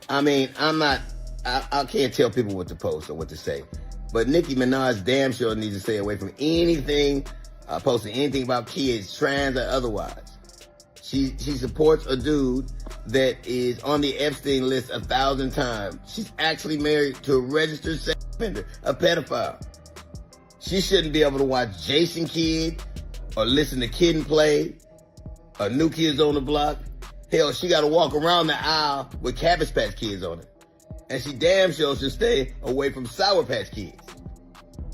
I mean, I can't tell people what to post or what to say. But Nicki Minaj damn sure needs to stay away from anything, posting anything about kids, trans or otherwise. She supports a dude that is on the Epstein list 1,000 times. She's actually married to a registered sex offender, a pedophile. She shouldn't be able to watch Jason Kidd or listen to Kid and Play or New Kids on the Block. Hell, she got to walk around the aisle with Cabbage Patch Kids on it. And she damn sure should stay away from Sour Patch Kids.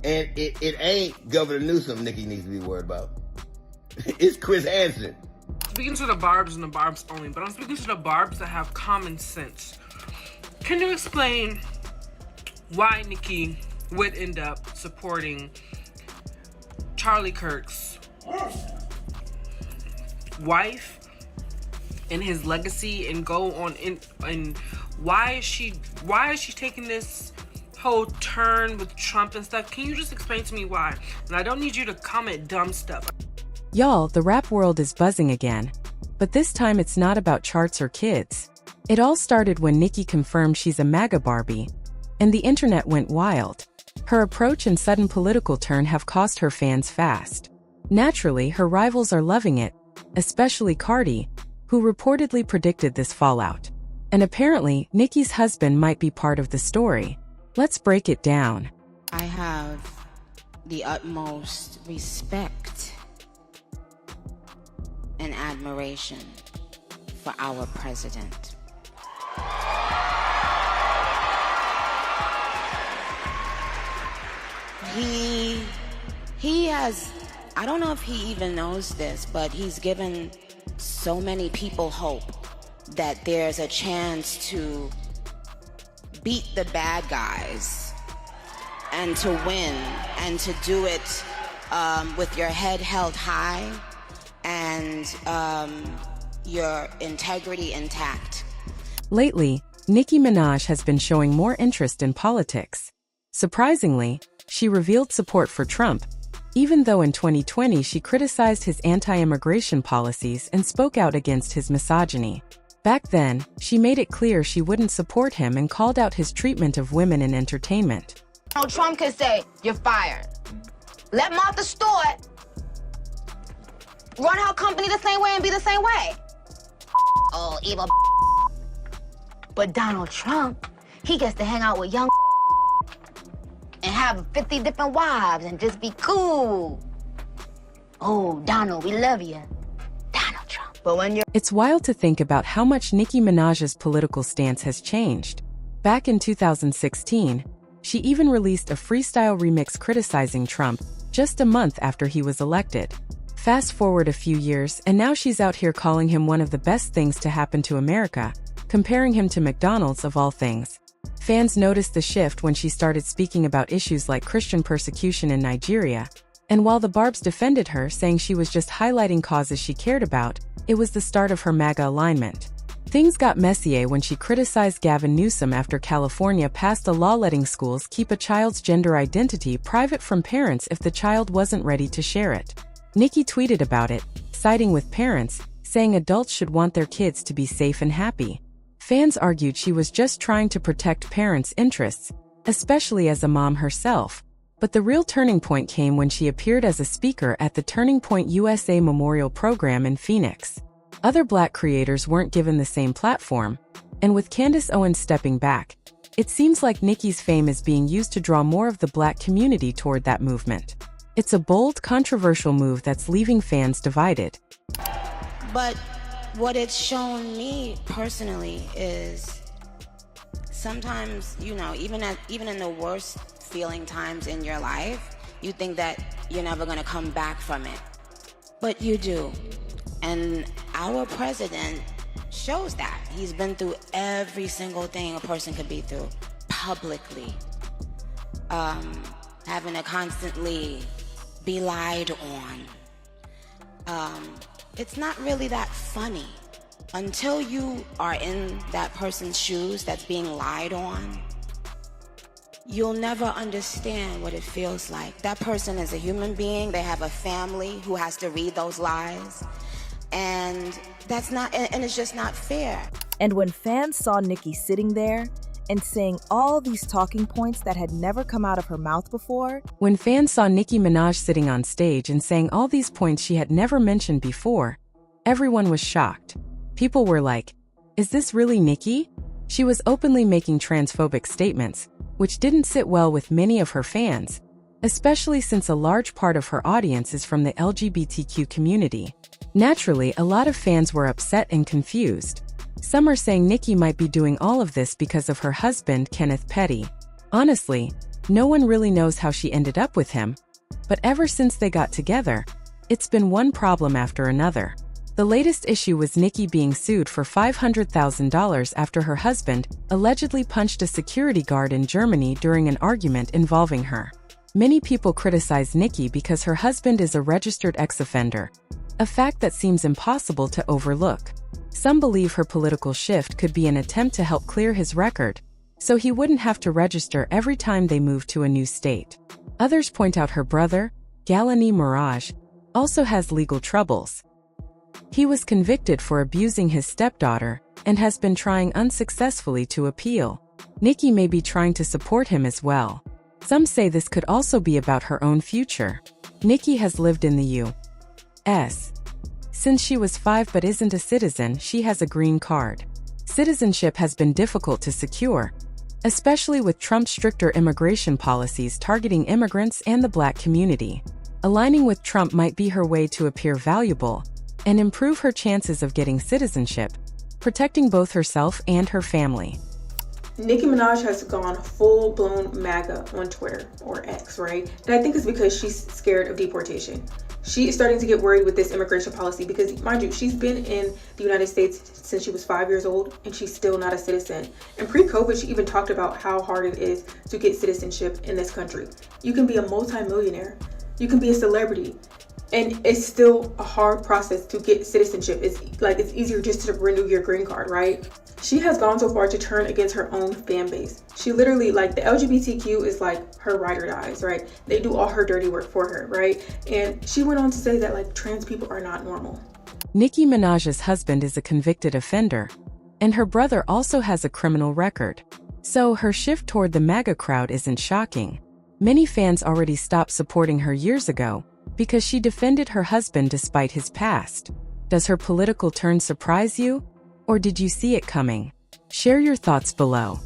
And it ain't Governor Newsom Nicki needs to be worried about. It's Chris Hansen. Speaking to the barbs and the barbs only, but I'm speaking to the barbs that have common sense. Can you explain why Nicki would end up supporting Charlie Kirk's wife and his legacy and go on and why is she taking this whole turn with Trump and stuff? Can you just explain to me why? And I don't need you to comment dumb stuff. Y'all, the rap world is buzzing again. But this time it's not about charts or kids. It all started when Nicki confirmed she's a MAGA Barbie, and the internet went wild. Her approach and sudden political turn have cost her fans fast. Naturally, her rivals are loving it, especially Cardi, who reportedly predicted this fallout. And apparently, Nicki's husband might be part of the story. Let's break it down. I have the utmost respect and admiration for our president. He has, I don't know if he even knows this, but he's given so many people hope that there's a chance to beat the bad guys and to win and to do it with your head held high and your integrity intact. Lately, Nicki Minaj has been showing more interest in politics. Surprisingly, she revealed support for Trump, even though in 2020 she criticized his anti-immigration policies and spoke out against his misogyny. Back then, she made it clear she wouldn't support him and called out his treatment of women in entertainment. Trump could say, "You're fired." Let Martha Stewart run her company the same way and be the same way. Oh, evil. But Donald Trump, he gets to hang out with young and have 50 different wives and just be cool. Oh, Donald, we love you. Donald Trump. But when you're... It's wild to think about how much Nicki Minaj's political stance has changed. Back in 2016, she even released a freestyle remix criticizing Trump just a month after he was elected. Fast forward a few years, and now she's out here calling him one of the best things to happen to America, comparing him to McDonald's of all things. Fans noticed the shift when she started speaking about issues like Christian persecution in Nigeria, and while the Barbs defended her, saying she was just highlighting causes she cared about, it was the start of her MAGA alignment. Things got messier when she criticized Gavin Newsom after California passed a law letting schools keep a child's gender identity private from parents if the child wasn't ready to share it. Nicki tweeted about it, siding with parents, saying adults should want their kids to be safe and happy. Fans argued she was just trying to protect parents' interests, especially as a mom herself. But the real turning point came when she appeared as a speaker at the Turning Point USA Memorial Program in Phoenix. Other Black creators weren't given the same platform, and with Candace Owens stepping back, it seems like Nicki's fame is being used to draw more of the Black community toward that movement. It's a bold, controversial move that's leaving fans divided. But what it's shown me personally is sometimes, you know, even in the worst feeling times in your life, you think that you're never gonna come back from it. But you do. And our president shows that. He's been through every single thing a person could be through publicly. Having to constantly be lied on. It's not really that funny. Until you are in that person's shoes that's being lied on, you'll never understand what it feels like. That person is a human being. They have a family who has to read those lies. And that's not, and it's just not fair. And when fans saw Nicki sitting there and saying all these talking points that had never come out of her mouth before. When fans saw Nicki Minaj sitting on stage and saying all these points she had never mentioned before, everyone was shocked. People were like, is this really Nicki? She was openly making transphobic statements, which didn't sit well with many of her fans, especially since a large part of her audience is from the LGBTQ community. Naturally, a lot of fans were upset and confused. Some are saying Nicki might be doing all of this because of her husband, Kenneth Petty. Honestly, no one really knows how she ended up with him, but ever since they got together, it's been one problem after another. The latest issue was Nicki being sued for $500,000 after her husband allegedly punched a security guard in Germany during an argument involving her. Many people criticize Nicki because her husband is a registered ex-offender, a fact that seems impossible to overlook. Some believe her political shift could be an attempt to help clear his record, so he wouldn't have to register every time they move to a new state. Others point out her brother, Nicki Minaj, also has legal troubles. He was convicted for abusing his stepdaughter and has been trying unsuccessfully to appeal. Nicki may be trying to support him as well. Some say this could also be about her own future. Nicki has lived in the U.S. since she was 5 but isn't a citizen. She has a green card. Citizenship has been difficult to secure, especially with Trump's stricter immigration policies targeting immigrants and the Black community. Aligning with Trump might be her way to appear valuable and improve her chances of getting citizenship, protecting both herself and her family. Nicki Minaj has gone full-blown MAGA on Twitter, or X, right? And I think it's because she's scared of deportation. She is starting to get worried with this immigration policy because, mind you, she's been in the United States since she was 5 years old and she's still not a citizen. And pre-COVID, she even talked about how hard it is to get citizenship in this country. You can be a multi-millionaire, you can be a celebrity, and it's still a hard process to get citizenship. It's easier just to renew your green card, right? She has gone so far to turn against her own fan base. She literally, the LGBTQ is like her ride or dies, right? They do all her dirty work for her, right? And she went on to say that trans people are not normal. Nicki Minaj's husband is a convicted offender, and her brother also has a criminal record. So her shift toward the MAGA crowd isn't shocking. Many fans already stopped supporting her years ago because she defended her husband despite his past. Does her political turn surprise you? Or did you see it coming? Share your thoughts below.